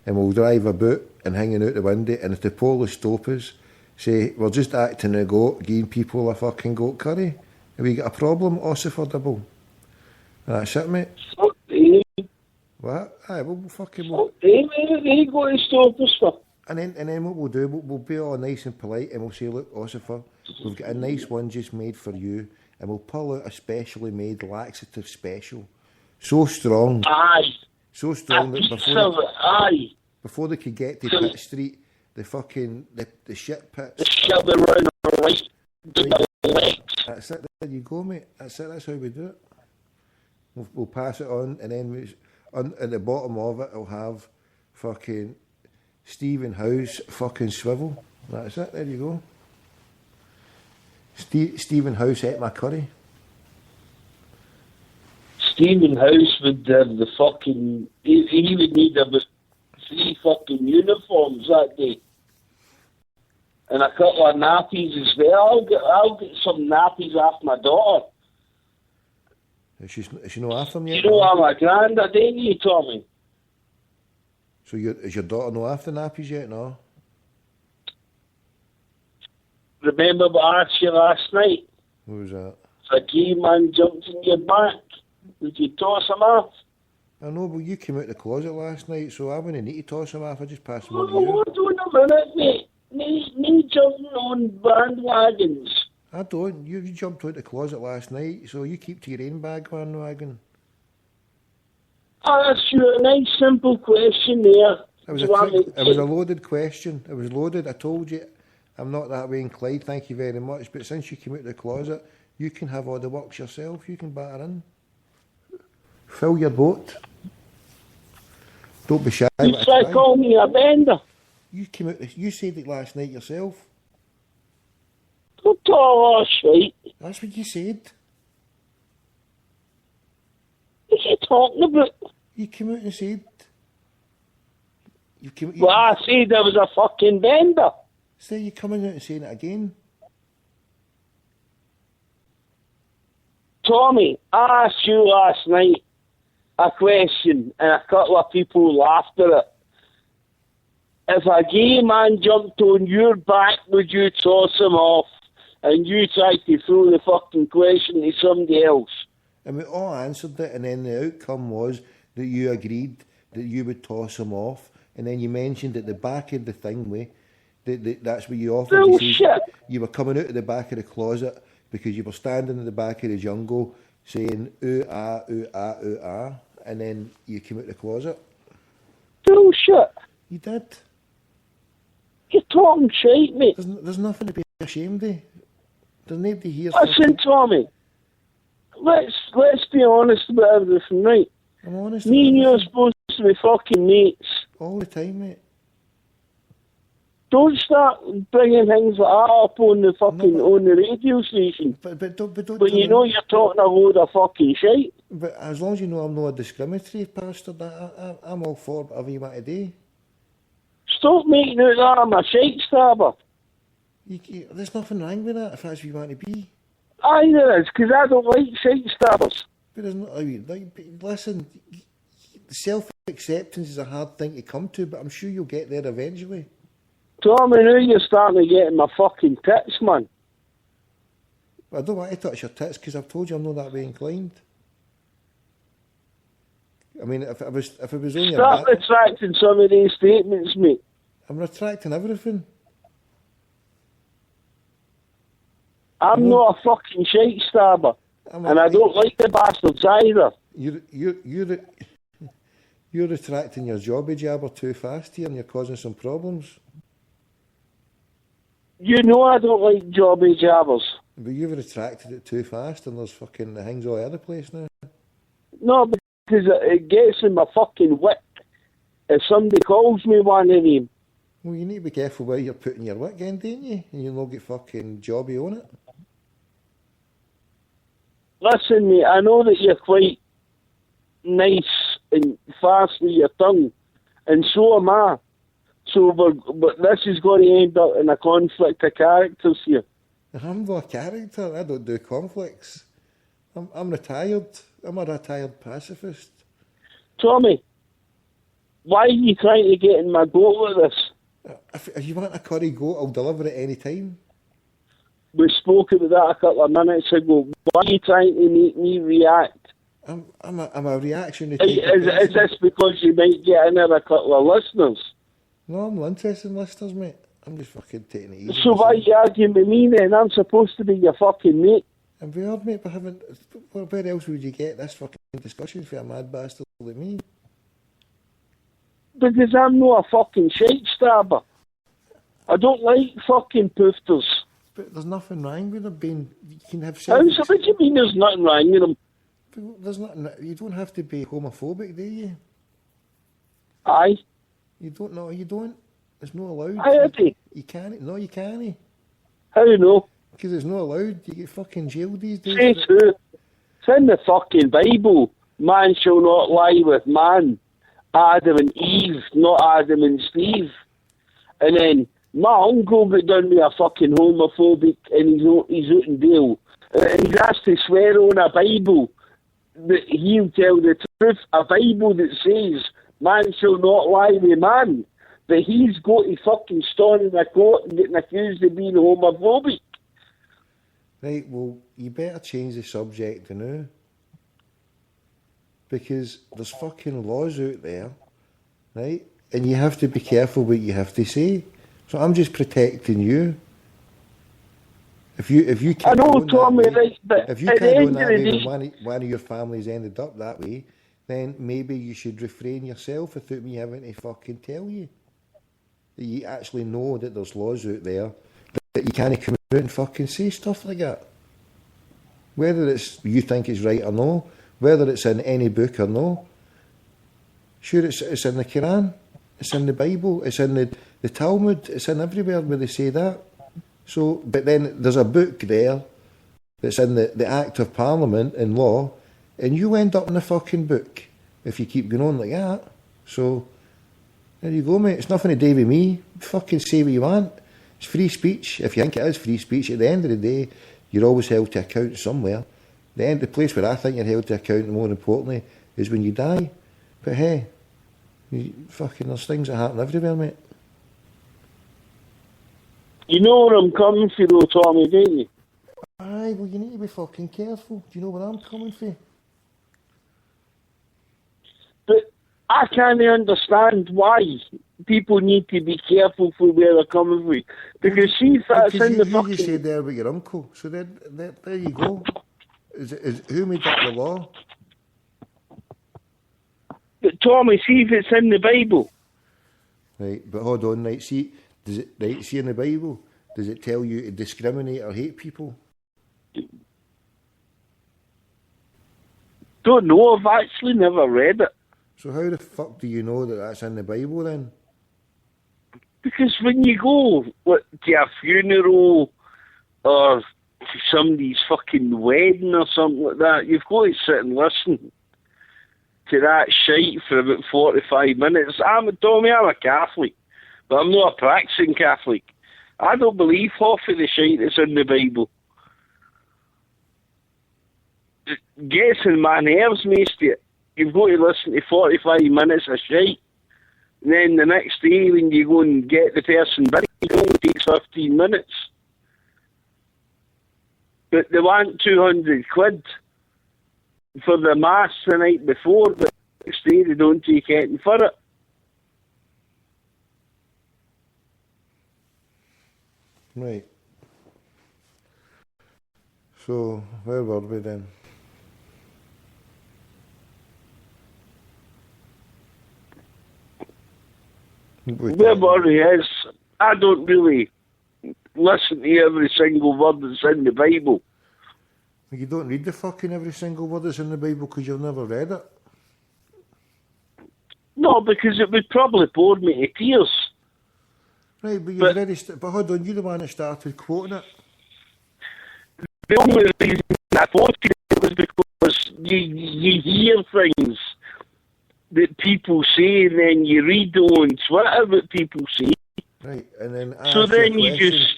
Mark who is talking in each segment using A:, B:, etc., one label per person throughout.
A: and we'll drive about and hanging out the window, and if the police stop us, say, we're just acting a goat, giving people a fucking goat curry, have we got a problem? Ossifer double. That's it, mate.
B: Fuck they.
A: What? Aye, we'll fucking...
B: Fuck they, mate. They got to stop us for.
A: And then what we'll do, we'll be all nice and polite, and we'll say, look, Ossifer, we've got a nice one just made for you, and we'll pull out a specially made laxative special. So strong.
B: Aye.
A: So strong that before they could get to Pitt Street, the fucking, the shit pits.
B: The shit they run right down the legs.
A: That's it, there you go, mate. That's it, that's how we do it. We'll pass it on, and then at the bottom of it, it'll have fucking Stephen House fucking swivel. That's it, there you go. Stephen House ate my curry.
B: Stephen House would have the fucking... He would need about 3 fucking uniforms that day. And a couple of nappies as well. I'll get some nappies off my daughter.
A: Is she not after them yet?
B: You know I'm a grandad, ain't you, Tommy?
A: So is your daughter not after nappies yet, no?
B: Remember what I asked you last night?
A: What was that?
B: If a gay man jumped in your back, would you toss him off?
A: I know, but you came out the closet last night, so I wouldn't need to toss him off. I just passed him on to
B: Oh,
A: you.
B: hold on a minute, mate. Me jumping on bandwagons.
A: I don't. You jumped out the closet last night, so you keep to your own bandwagon.
B: I asked you a nice, simple question there.
A: It was a loaded question. It was loaded. I told you I'm not that way inclined, thank you very much. But since you came out the closet, you can have all the works yourself. You can batter in. Fill your boat. Don't be shy.
B: You try to call me a bender.
A: You came out. You said it last night yourself.
B: Don't talk all shit.
A: That's what you said.
B: What are you talking about?
A: You came out and said.
B: Well, I said there was a fucking bender.
A: So you're coming out and saying it again.
B: Tommy, I asked you last night a question and a couple of people laughed at it. If a gay man jumped on your back, would you toss him off? And you tried to throw the fucking question to somebody else.
A: And we all answered it, and then the outcome was that you agreed that you would toss him off. And then you mentioned at the back of the thing, that's what you offered.
B: Bullshit.
A: You were coming out of the back of the closet because you were standing in the back of the jungle saying, ooh, ah, ooh, ah, ooh, ah. And then you came out the closet.
B: Bullshit.
A: You did.
B: You're talking shit, mate.
A: There's nothing to be ashamed of. There's nobody here.
B: Listen, Tommy. Let's be honest about everything, right?
A: I'm honest.
B: Me and you are supposed to be fucking mates.
A: All the time, mate.
B: Don't start bringing things like that up on the fucking on the radio station.
A: But don't.
B: When you know you're talking a load of fucking shit.
A: But as long as you know I'm not a discriminatory bastard, I'm all for whatever you want to do.
B: Stop making out that I'm a shite stabber.
A: There's nothing wrong with that if that's what you want to be.
B: Aye, there is, because I don't like shite stabbers.
A: But there's not. I mean, listen, self-acceptance is a hard thing to come to, but I'm sure you'll get there eventually.
B: Tommy, now you're starting to get in my fucking tits, man.
A: I don't want to touch your tits because I've told you I'm not that way inclined. I mean, if it was only
B: Start retracting some of these statements, mate.
A: I'm retracting everything.
B: I'm not a fucking shite stabber, and I don't like the bastards either.
A: You're retracting your jobby jabber too fast here, and you're causing some problems.
B: You know I don't like jobby jabbers.
A: But you've retracted it too fast, and there's fucking things all over the place now.
B: No, because it gets in my fucking wit if somebody calls me one of them.
A: Well, you need to be careful where you're putting your wit in, don't you? And you'll not get fucking jobby on it.
B: Listen, mate, I know that you're quite nice and fast with your tongue, and so am I. So, but this is going to end up in a conflict of characters here.
A: I'm not a character. I don't do conflicts. I'm retired. I'm a retired pacifist.
B: Tommy, Why are you trying to get in my goat with this?
A: If you want a curry goat, I'll deliver it any time.
B: We spoke about that a couple of minutes ago. Why are you trying to make me react?
A: I'm a reaction.
B: Is this because you might get another couple of listeners?
A: No, I'm not interested in listeners, mate. I'm just fucking taking it easy.
B: So why are you arguing with me then? I'm supposed to be your fucking mate.
A: I'm weird, mate, but where else would you get this fucking discussion for a mad bastard like me?
B: Because I'm not a fucking shite stabber. I don't like fucking poofters.
A: But there's nothing wrong with them being. You can have
B: What do you mean there's nothing wrong with them?
A: There's nothing. You don't have to be homophobic, do you?
B: Aye.
A: You don't know. You don't. It's not allowed.
B: Aye,
A: you can't. No, you can't.
B: How do you know?
A: Because it's not allowed. You get fucking jailed these days.
B: Say who? It's in the fucking Bible. Man shall not lie with man. Adam and Eve, not Adam and Steve. And then my uncle got done with a fucking homophobic and he's out in jail. And he's asked to swear on a Bible that he'll tell the truth. A Bible that says man shall not lie with man. But he's got to fucking stand in a court and getting accused of being homophobic.
A: Right, well, you better change the subject now. Because there's fucking laws out there, right? And you have to be careful what you have to say. So I'm just protecting you. If you can't
B: I know, Tommy, right, but
A: if you
B: at
A: can't
B: the
A: go
B: end
A: that
B: of the
A: way
B: day,
A: when one of your families ended up that way, then maybe you should refrain yourself without me having to fucking tell you. That you actually know that there's laws out there that you can't come out and fucking say stuff like that. Whether it's you think it's right or no, whether it's in any book or no. Sure, it's in the Quran, it's in the Bible, it's in the Talmud, it's in everywhere where they say that. So, but then there's a book there that's in the Act of Parliament and law, and you end up in the fucking book if you keep going on like that. So, there you go, mate. It's nothing to do with me. Fucking say what you want. It's free speech. If you think it is free speech, at the end of the day, you're always held to account somewhere. The place where I think you're held to account, more importantly, is when you die. But hey, there's things that happen everywhere, mate.
B: you know where I'm coming from though, Tommy, don't you?
A: Aye, well, you need to be fucking careful. Do you know where I'm coming from?
B: But I can't understand why people need to be careful for where they're coming from. Because see if that's in the fucking...
A: You just said there about your uncle. So there you go. Who made up the law?
B: But Tommy, see if it's in the Bible.
A: Right, but hold on, right, see in the Bible, does it tell you to discriminate or hate people?
B: Don't know, I've actually never read it.
A: So how the fuck do you know that that's in the Bible then?
B: Because when you go to a funeral or to somebody's fucking wedding or something like that, you've got to sit and listen to that shite for about 45 minutes. Tommy, I'm a Catholic, but I'm not a practicing Catholic. I don't believe half of the shite that's in the Bible. It gets in my nerves, mate. You've got to listen to 45 minutes of shite. And then the next day when you go and get the person buried, it only takes 15 minutes. But they want 200 quid for the mass the night before, but the next day they don't take anything for it.
A: Right. So, where were we then?
B: Where were we is, I don't really listen to every single word that's in the Bible.
A: You don't read the fucking every single word that's in the Bible because you've never read it.
B: No, because it would probably bore me to tears.
A: Right, but you've already... but hold on, you're the one that started quoting it.
B: The only reason I quoted it was because you hear things that people say and then you read on Twitter what people say.
A: Right, and then
B: so then you just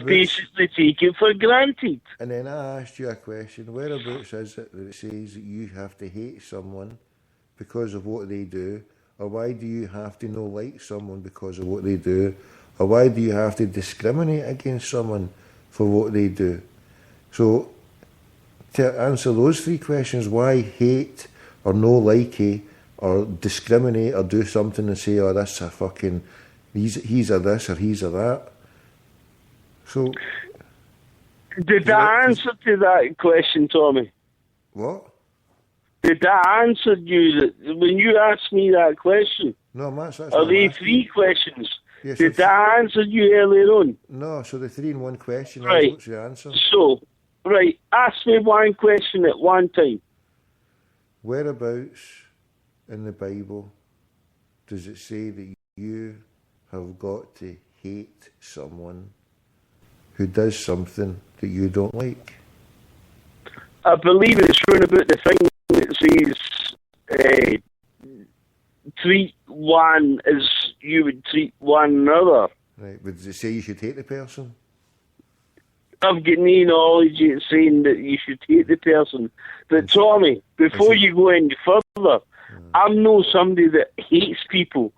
B: basically take it for granted.
A: And then I asked you a question, whereabouts is it that it says that you have to hate someone because of what they do? Or why do you have to not like someone because of what they do? Or why do you have to discriminate against someone for what they do? So, to answer those three questions, why hate or no like or discriminate or do something and say, oh, that's a fucking, he's a this or he's a that. So...
B: Did that answer to that question, Tommy?
A: What?
B: Did that answer you when you asked me that question?
A: No, that's
B: Are they three questions?
A: Yes,
B: did that answer you earlier on?
A: No, so the 3 in 1 question,
B: right.
A: What's the answer?
B: So, right, ask me one question at one time.
A: Whereabouts in the Bible does it say that you have got to hate someone who does something that you don't like?
B: I believe it's shown about the thing that says treat one as you would treat one another.
A: Right, but does it say you should hate the person?
B: I've got no knowledge in saying that you should hate the person. But Tommy, before you go any further, I'm not somebody that hates people.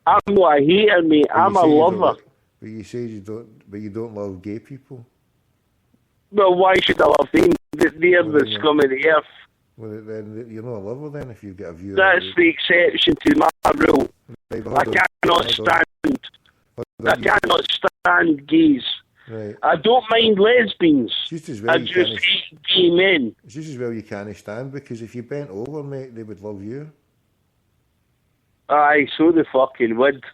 B: I'm not a hater, mate. I'm a lover.
A: But you say you don't love gay people.
B: Well, why should I love them? They're the scum of the earth.
A: Well, then you're not a lover then if you get a view.
B: That's the exception to my rule. Right, I cannot stand gays.
A: Right.
B: I don't mind lesbians.
A: I
B: just hate gay men.
A: It's just as well you can't stand, because if you bent over, mate, they would love you.
B: Aye, so they fucking would.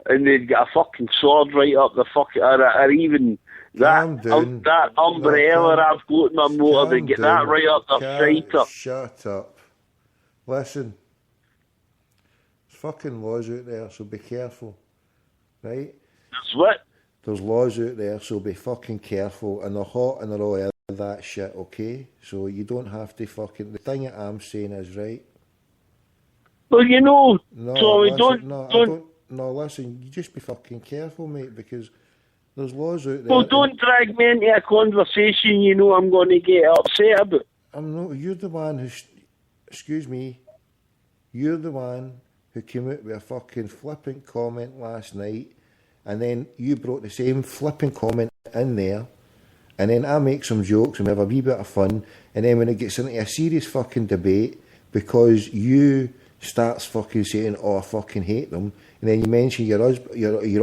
B: And they'd get a fucking sword right up the fucking, or even that umbrella I've got in my motor, they get that right up the fighter.
A: Shut up. Listen, there's fucking laws out there, so be careful, right?
B: That's what?
A: There's laws out there, so be fucking careful, and they're hot and they're all of that shit, okay? So you don't have to fucking, the thing that I'm saying is right.
B: Well, you know,
A: no,
B: Tommy,
A: listen, No, listen, you just be fucking careful, mate, because there's laws out there.
B: Well, don't drag me into a conversation you know I'm going to get upset about.
A: I'm not, you're the one who, excuse me, you're the one who came out with a fucking flippant comment last night, and then you brought the same flippant comment in there, and then I make some jokes and we have a wee bit of fun, and then when it gets into a serious fucking debate, because you starts fucking saying, oh, I fucking hate them, and then you mention your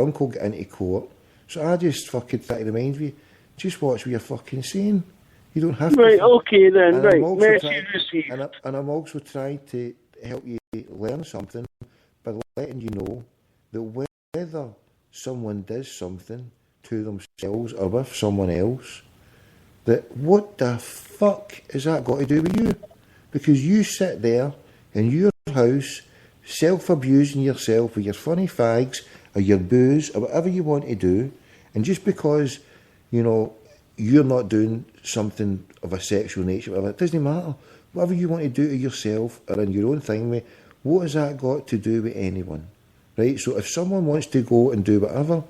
A: uncle got into court. So I just fucking try to remind you, just watch what you're fucking saying. You don't have to.
B: Right, okay then, right.
A: Message received. And I'm also trying to help you learn something by letting you know that whether someone does something to themselves or with someone else, that what the fuck has that got to do with you? Because you sit there in your house self-abusing yourself with your funny fags or your booze or whatever you want to do, and just because, you know, you're not doing something of a sexual nature, whatever, it doesn't matter. Whatever you want to do to yourself or in your own thing, mate, what has that got to do with anyone? Right? So if someone wants to go and do whatever,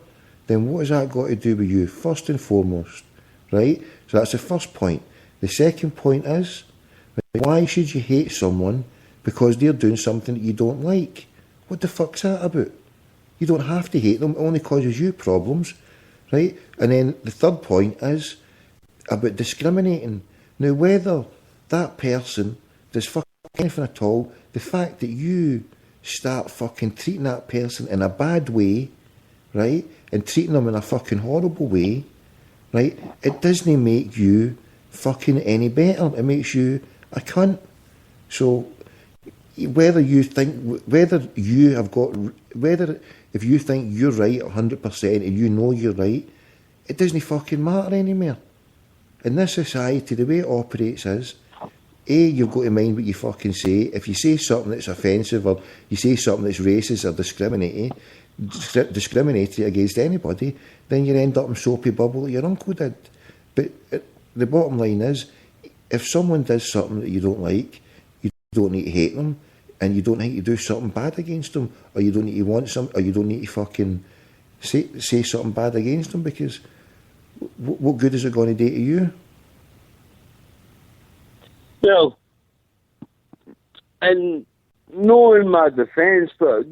A: then what has that got to do with you, first and foremost? Right? So that's the first point. The second point is, right, why should you hate someone because they're doing something that you don't like? What the fuck's that about? You don't have to hate them, it only causes you problems, right? And then the third point is about discriminating. Now, whether that person does fucking anything at all, the fact that you start fucking treating that person in a bad way, right, and treating them in a fucking horrible way, right, it doesn't make you fucking any better. It makes you a cunt. So whether if you think you're right 100% and you know you're right, it doesn't fucking matter anymore. In this society, the way it operates is, you've got to mind what you fucking say. If you say something that's offensive or you say something that's racist or discriminatory against anybody, then you end up in soapy bubble that your uncle did. But the bottom line is, if someone does something that you don't like, you don't need to hate them, and you don't need to do something bad against them, or you don't need to want some, or you don't need to fucking say something bad against them, because what good is it going to do to you?
B: Well, in no in my defence, but